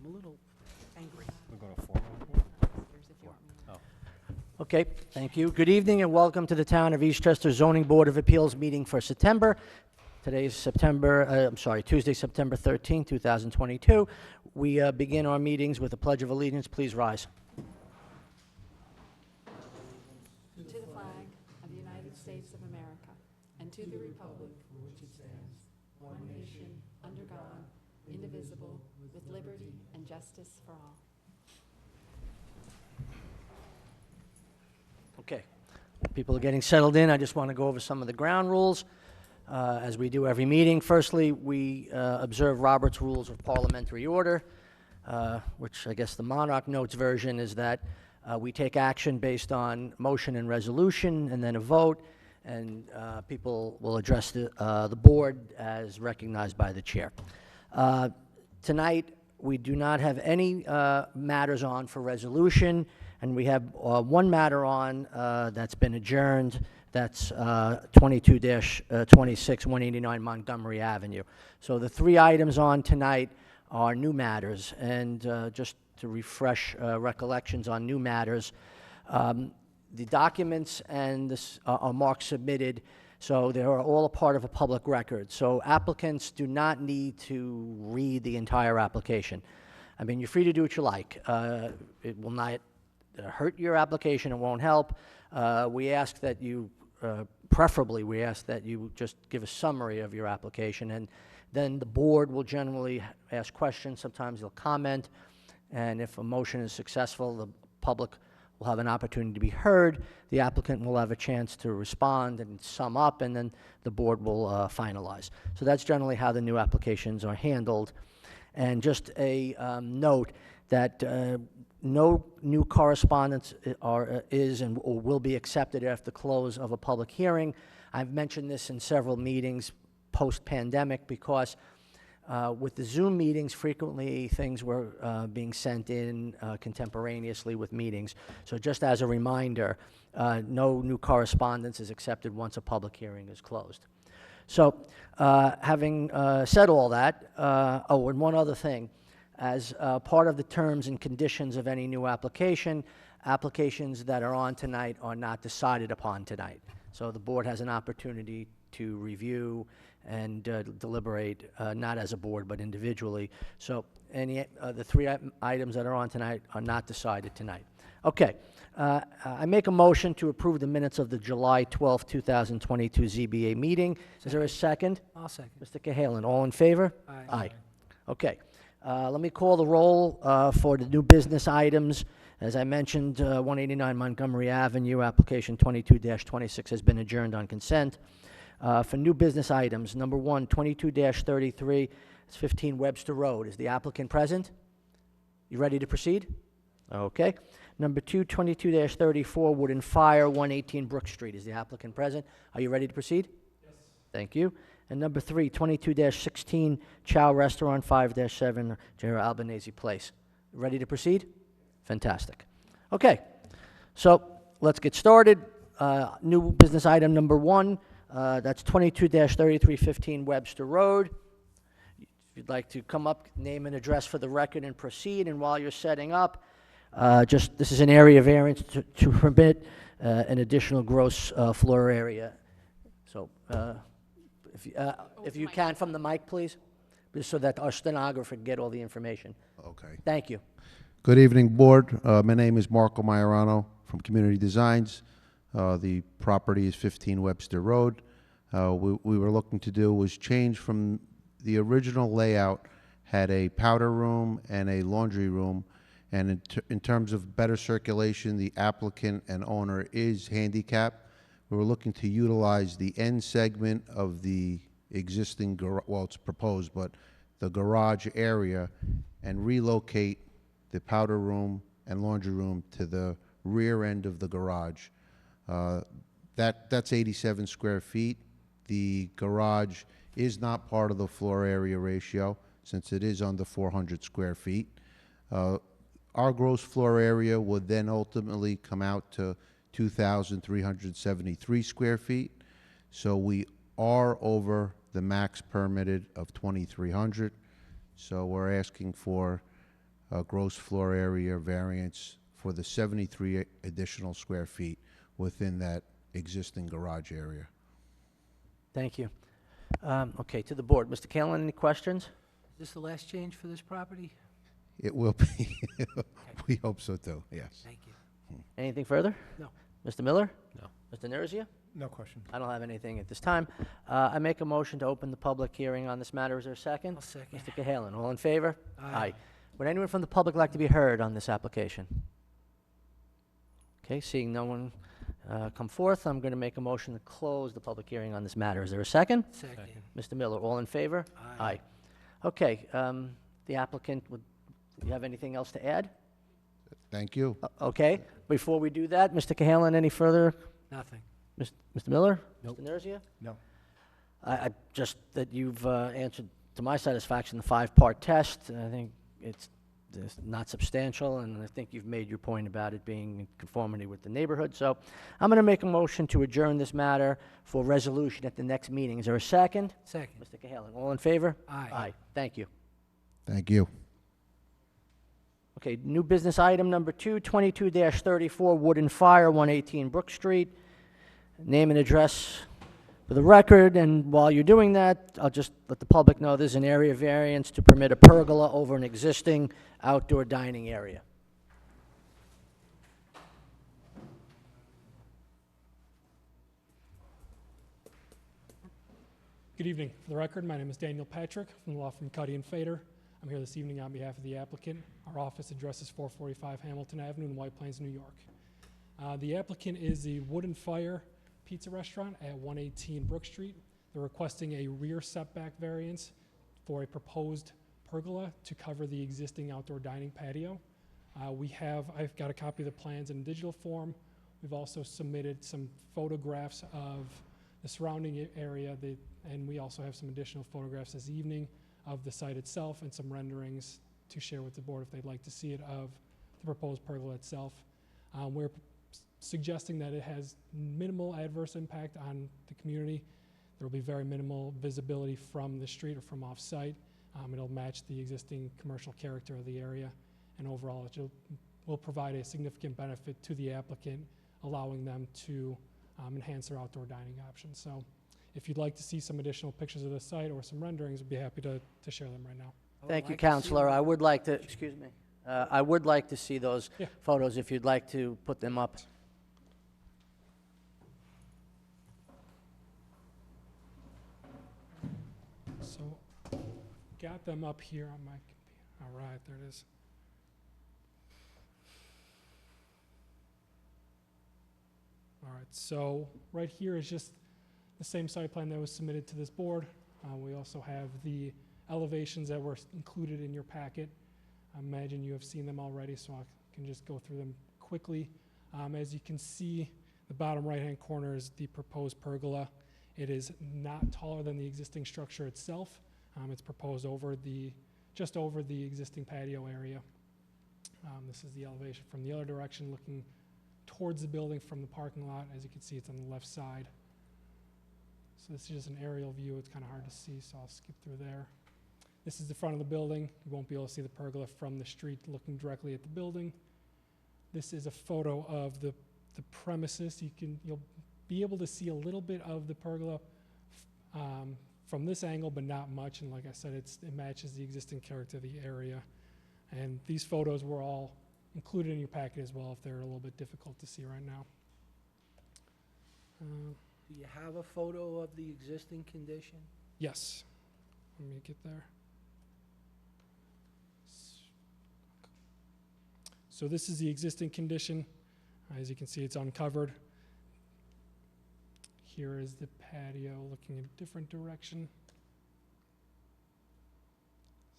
I'm a little angry. We're going to form. Okay, thank you. Good evening and welcome to the Town of Eastchester Zoning Board of Appeals meeting for September. Today is Tuesday, September 13, 2022. We begin our meetings with a Pledge of Allegiance. Please rise. To the flag of the United States of America and to the republic for which it stands, one nation, under God, indivisible, with liberty and justice for all. Okay, people are getting settled in. I just want to go over some of the ground rules as we do every meeting. Firstly, we observe Robert's Rules of Parliamentary Order, which I guess the Monarch Notes version is that we take action based on motion and resolution and then a vote, and people will address the board as recognized by the chair. Tonight, we do not have any matters on for resolution, and we have one matter on that's been adjourned. That's 22-26, 189 Montgomery Avenue. So the three items on tonight are new matters, and just to refresh recollections on new matters, the documents and this are marked submitted, so they are all a part of a public record. So applicants do not need to read the entire application. I mean, you're free to do what you like. It will not hurt your application. It won't help. We ask that you, preferably, we ask that you just give a summary of your application, and then the board will generally ask questions. Sometimes they'll comment, and if a motion is successful, the public will have an opportunity to be heard. The applicant will have a chance to respond and sum up, and then the board will finalize. So that's generally how the new applications are handled. And just a note that no new correspondence is and or will be accepted after the close of a public hearing. I've mentioned this in several meetings post-pandemic because with the Zoom meetings, frequently things were being sent in contemporaneously with meetings. So just as a reminder, no new correspondence is accepted once a public hearing is closed. So having said all that, and one other thing. As part of the terms and conditions of any new application, applications that are on tonight are not decided upon tonight. So the board has an opportunity to review and deliberate, not as a board, but individually. So the three items that are on tonight are not decided tonight. Okay, I make a motion to approve the minutes of the July 12, 2022 ZBA meeting. Is there a second? I'll second. Mr. Cahalan, all in favor? Aye. Aye. Okay. Let me call the roll for the new business items. As I mentioned, 189 Montgomery Avenue, application 22-26 has been adjourned on consent. For new business items, number one, 22-33, it's 15 Webster Road. Is the applicant present? You ready to proceed? Okay. Number two, 22-34, Wood and Fire, 118 Brook Street. Is the applicant present? Are you ready to proceed? Yes. Thank you. And number three, 22-16, Chow Restaurant, 5-7, General Albanese Place. Ready to proceed? Fantastic. Okay, so let's get started. New business item number one, that's 22-33, 15 Webster Road. If you'd like to come up, name and address for the record and proceed, and while you're setting up, this is an area variance to permit an additional gross floor area. So, if you can, from the mic, please, just so that our stenographer can get all the information. Okay. Thank you. Good evening, board. My name is Marco Majorano from Community Designs. The property is 15 Webster Road. We were looking to do was change from the original layout, had a powder room and a laundry room, and in terms of better circulation, the applicant and owner is handicapped. We were looking to utilize the end segment of the existing well, it's proposed, but the garage area, and relocate the powder room and laundry room to the rear end of the garage. That's 87 square feet. The garage is not part of the floor area ratio since it is under 400 square feet. Our gross floor area would then ultimately come out to 2,373 square feet. So we are over the max permitted of 2,300. So we're asking for gross floor area variance for the 73 additional square feet within that existing garage area. Thank you. Okay, to the board. Mr. Kalin, any questions? Is this the last change for this property? It will be. We hope so too, yes. Thank you. Anything further? No. Mr. Miller? No. Mr. Nerzia? No question. I don't have anything at this time. I make a motion to open the public hearing on this matter. Is there a second? I'll second. Mr. Cahalan, all in favor? Aye. Would anyone from the public like to be heard on this application? Okay, seeing no one come forth, I'm going to make a motion to close the public hearing on this matter. Is there a second? Second. Mr. Miller, all in favor? Aye. Okay, the applicant, do you have anything else to add? Thank you. Okay, before we do that, Mr. Cahalan, any further? Nothing. Mr. Miller? Nope. Mr. Nerzia? No. I just that you've answered to my satisfaction the 5-part test. I think it's not substantial, and I think you've made your point about it being in conformity with the neighborhood. So I'm going to make a motion to adjourn this matter for resolution at the next meeting. Is there a second? Second. Mr. Cahalan, all in favor? Aye. Thank you. Thank you. Okay, new business item number 2, 22-34 Wooden Fire, 118 Brook Street. Name and address for the record, and while you're doing that, I'll just let the public know there's an area variance to permit a pergola over an existing outdoor dining area. Good evening. For the record, my name is Daniel Patrick from the law firm Cuddy and Fader. I'm here this evening on behalf of the applicant. Our office address is 445 Hamilton Avenue in White Plains, New York. The applicant is the Wooden Fire Pizza Restaurant at 118 Brook Street. They're requesting a rear setback variance for a proposed pergola to cover the existing outdoor dining patio. I've got a copy of the plans in digital form. We've also submitted some photographs of the surrounding area, and we also have some additional photographs this evening of the site itself and some renderings to share with the board if they'd like to see it of the proposed pergola itself. We're suggesting that it has minimal adverse impact on the community. There will be very minimal visibility from the street or from off-site. It'll match the existing commercial character of the area, and overall it will provide a significant benefit to the applicant, allowing them to enhance their outdoor dining options. So if you'd like to see some additional pictures of the site or some renderings, we'd be happy to share them right now. Thank you, Counselor. I would like to, excuse me, I would like to see those Yeah. photos if you'd like to put them up. So got them up here on my computer. All right, there it is. All right, so right here is just the same site plan that was submitted to this board. We also have the elevations that were included in your packet. I imagine you have seen them already, so I can just go through them quickly. As you can see, the bottom right-hand corner is the proposed pergola. It is not taller than the existing structure itself. It's proposed just over the existing patio area. This is the elevation from the other direction, looking towards the building from the parking lot. As you can see, it's on the left side. So this is just an aerial view. It's kind of hard to see, so I'll skip through there. This is the front of the building. You won't be able to see the pergola from the street looking directly at the building. This is a photo of the premises. You'll be able to see a little bit of the pergola from this angle, but not much. And like I said, it matches the existing character of the area. And these photos were all included in your packet as well if they're a little bit difficult to see right now. Do you have a photo of the existing condition? Yes. Let me get there. So this is the existing condition. As you can see, it's uncovered. Here is the patio looking in a different direction.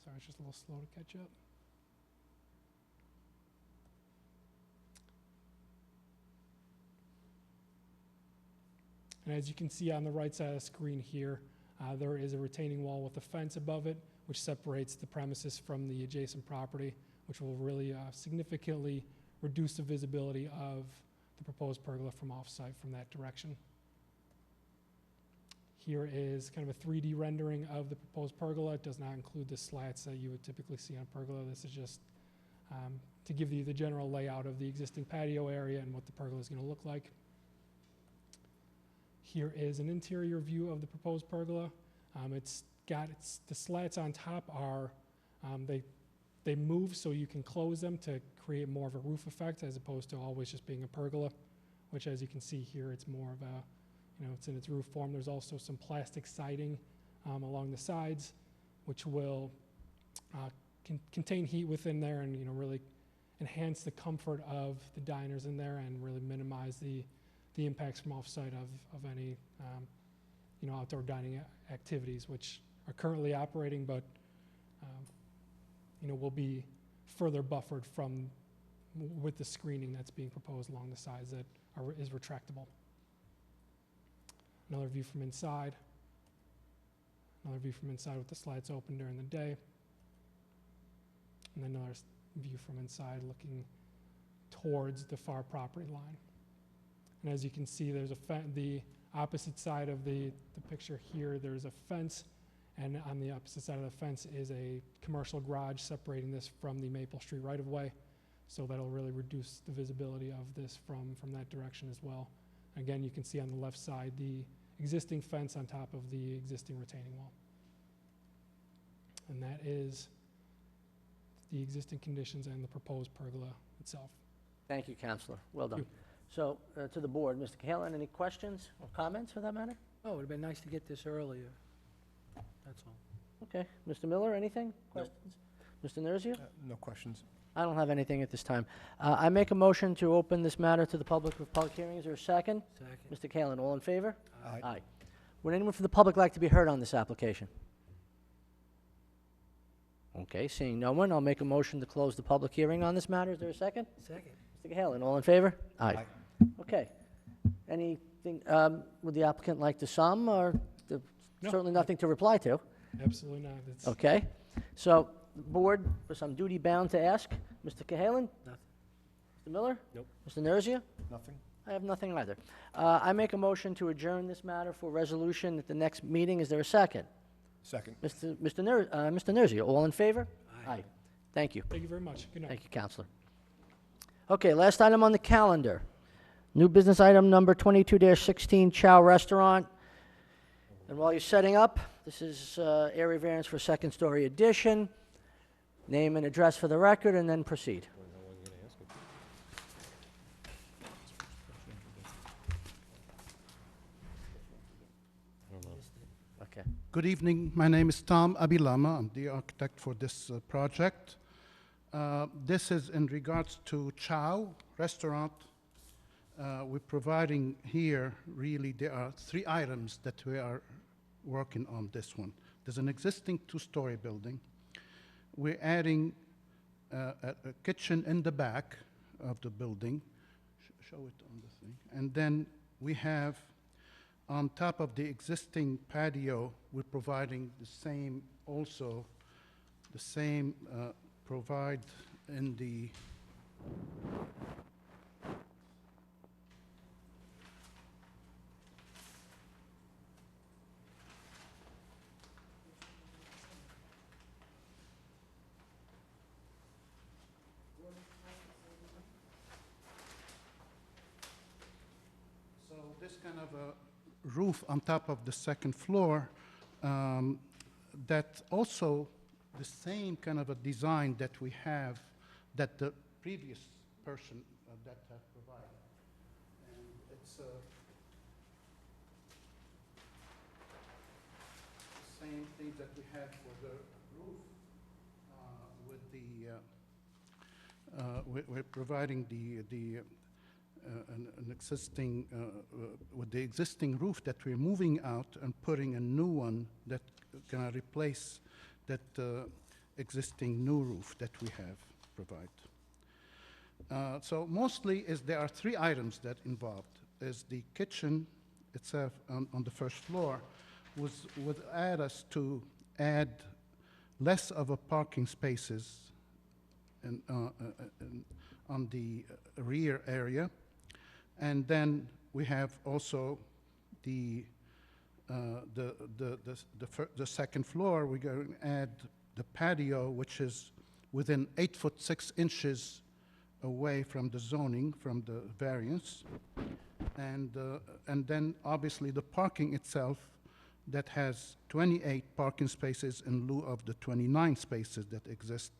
Sorry, it's just a little slow to catch up. And as you can see on the right side of the screen here, there is a retaining wall with a fence above it, which separates the premises from the adjacent property, which will really significantly reduce the visibility of the proposed pergola from off-site from that direction. Here is kind of a 3D rendering of the proposed pergola. It does not include the slats that you would typically see on pergola. This is just to give you the general layout of the existing patio area and what the pergola is going to look like. Here is an interior view of the proposed pergola. The slats on top are, they move so you can close them to create more of a roof effect as opposed to always just being a pergola, which as you can see here, it's more of a, it's in its roof form. There's also some plastic siding along the sides, which will contain heat within there and, really enhance the comfort of the diners in there and really minimize the impacts from off-site of any, outdoor dining activities, which are currently operating, but, will be further buffered with the screening that's being proposed along the sides that is retractable. Another view from inside. Another view from inside with the slats open during the day. And then another view from inside looking towards the far property line. And as you can see, there's the opposite side of the picture here, there's a fence, and on the opposite side of the fence is a commercial garage separating this from the Maple Street right-of-way. So that'll really reduce the visibility of this from that direction as well. Again, you can see on the left side the existing fence on top of the existing retaining wall. And that is the existing conditions and the proposed pergola itself. Thank you, Counselor. Well done. Thank So, to the board, Mr. Cahalan, any questions or comments for that matter? Oh, it would have been nice to get this earlier. That's all. Okay. Mr. Miller, anything? No. Questions? Mr. Nerzio? No questions. I don't have anything at this time. I make a motion to open this matter to the public with public hearing. Is there a second? Second. Mr. Cahalan, all in favor? Aye. Aye. Would anyone from the public like to be heard on this application? Okay, seeing no one, I'll make a motion to close the public hearing on this matter. Is there a second? Second. Mr. Cahalan, all in favor? Aye. Okay. Anything, would the applicant like to sum, or No. certainly nothing to reply to? Absolutely not. It's Okay. So, board, for some duty bound to ask, Mr. Cahalan? Nothing. Mr. Miller? Nope. Mr. Nerzia? Nothing? I have nothing either. I make a motion to adjourn this matter for resolution at the next meeting. Is there a second? Second. Mr. Nerzia, all in favor? Aye. Thank you. Thank you very much. Good night. Thank you, Counselor. Okay, last item on the calendar. New business item number 22-16, Chow Restaurant. And while you're setting up, this is area variance for second-story addition. Name and address for the record, and then proceed. Okay. Good evening. My name is Tom Abilama. I'm the architect for this project. This is in regards to Chow Restaurant. We're providing here, really, there are 3 items that we are working on this one. There's an existing 2-story building. We're adding a kitchen in the back of the building. Show it on the thing. And then we have, on top of the existing patio, we're providing the same, also, the same provide in the So this kind of a roof on top of the second floor, that also the same kind of a design that we have, that the previous person that have provided. And it's the same thing that we had for the roof with the, we're providing an existing, with the existing roof that we're moving out and putting a new one that can replace that existing new roof that we have provide. So mostly there are 3 items that involved. Is the kitchen itself on the first floor would add us to add less of a parking spaces on the rear area. And then we have also the second floor. We're going to add the patio, which within 8 foot 6 inches away from the zoning, from the variance. And then obviously the parking itself that has 28 parking spaces in lieu of the 29 spaces that exist,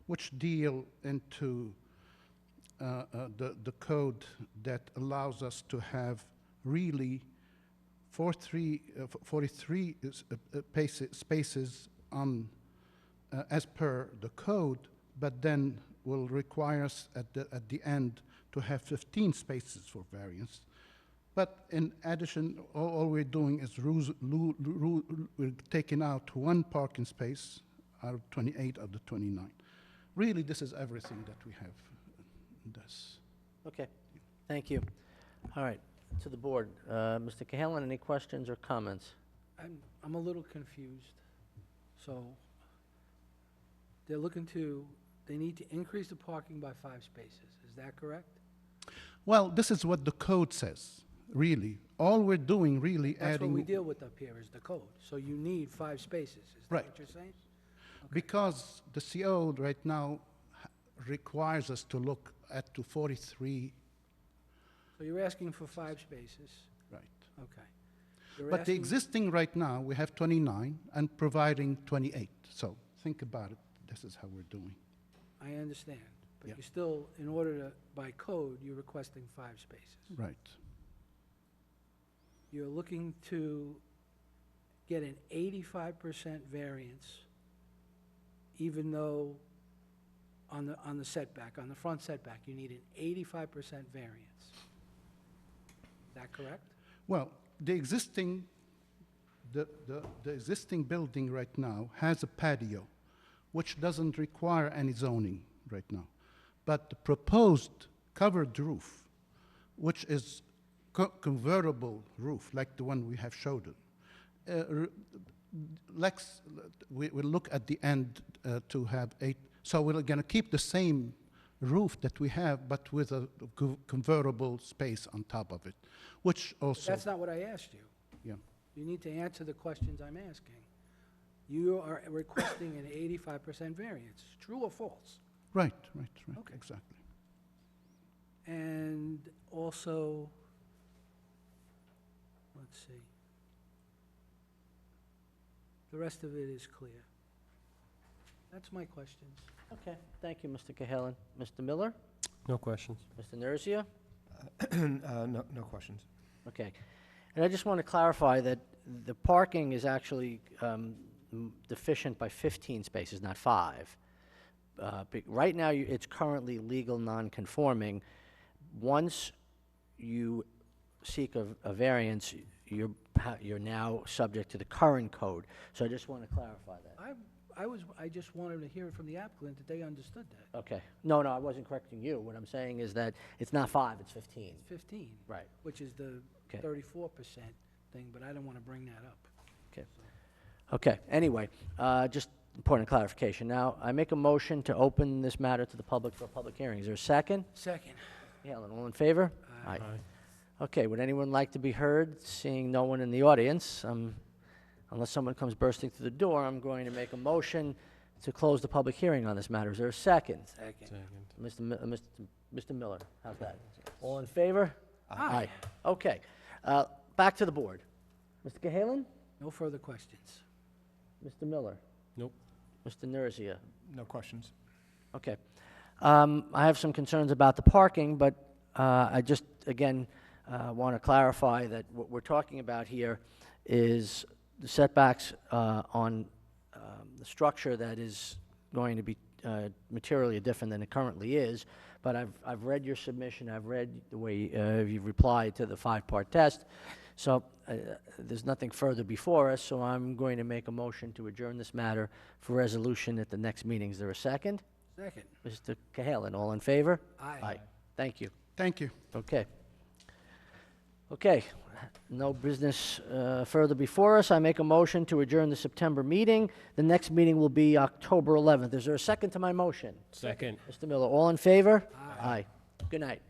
which deal into the code that allows us to have really 43 spaces on, as per the code, but then will require us at the end to have 15 spaces for variance. But in addition, all we're doing is we're taking out 1 parking space out of 28 of the 29. Really, this is everything that we have in this. Okay, thank you. All right, to the board. Mr. Cahalan, any questions or comments? I'm a little confused. So they're they need to increase the parking by 5 spaces. Is that correct? Well, this is what the code says, really. All we're doing, really, That's what adding... we deal with up here is the code. So you need 5 spaces. Is that Right. what you're saying? Because the CO right now requires us to look at to 43, So you're asking for 5 spaces. right. Okay. You're But the asking- existing right now, we have 29 and providing 28. So think about it, this is how we're doing. I understand. But Yeah. you're still, in order to, by code, you're requesting 5 spaces. Right. You're looking to get an 85% variance, even though on the setback, on the front setback, you need an 85% variance. Is that correct? Well, the existing building right now has a patio, which doesn't require any zoning right now. But the proposed covered roof, which is convertible roof, like the one we have showed it, we'll look at the end to have 8. So we're going to keep the same roof that we have, but with a convertible space on top of it, which also... That's not what I asked you. Yeah. You need to answer the questions I'm asking. You are requesting an 85% variance, true or false? Right, Okay. exactly. And also, let's see. The rest of it is clear. That's my questions. Okay, thank you, Mr. Cahalan. Mr. Miller? No questions. Mr. Nurzia? No questions. Okay. And I just want to clarify that the parking is actually deficient by 15 spaces, not 5. Right now, it's currently legal non-conforming. Once you seek a variance, you're now subject to the current code. So I just want to clarify that. I just wanted to hear it from the applicant that they understood that. Okay. No, I wasn't correcting you. What I'm saying is that it's not 5, it's 15. It's 15. Right. Which is the Okay. 34% thing, but I don't want to bring that up. Okay, anyway, just important clarification. Now, I make a motion to open this matter to the public for a public hearing. Is there a second? Second. Helen, all in favor? Aye. Okay, would anyone like to be heard? Seeing no one in the audience, unless someone comes bursting through the door, I'm going to make a motion to close the public hearing on this matter. Is there a second? Second. Mr. Miller, how's that? All in favor? Aye. Okay, back to the board. Mr. Cahalan? No further questions. Mr. Miller? Nope. Mr. Nurzia? No questions. Okay. I have some concerns about the parking, but I just, again, want to clarify that what we're talking about here is the setbacks on the structure that is going to be materially different than it currently is. But I've read your submission. I've read the way you've replied to the 5-part test. So there's nothing further before us, so I'm going to make a motion to adjourn this matter for resolution at the next meeting. Is there a second? Second. Mr. Cahalan, all in favor? Aye. Thank you. Thank you. Okay. Okay, no business further before us. I make a motion to adjourn the September meeting. The next meeting will be October 11th. Is there a second to my motion? Second. Mr. Miller, all in favor? Aye. Good night.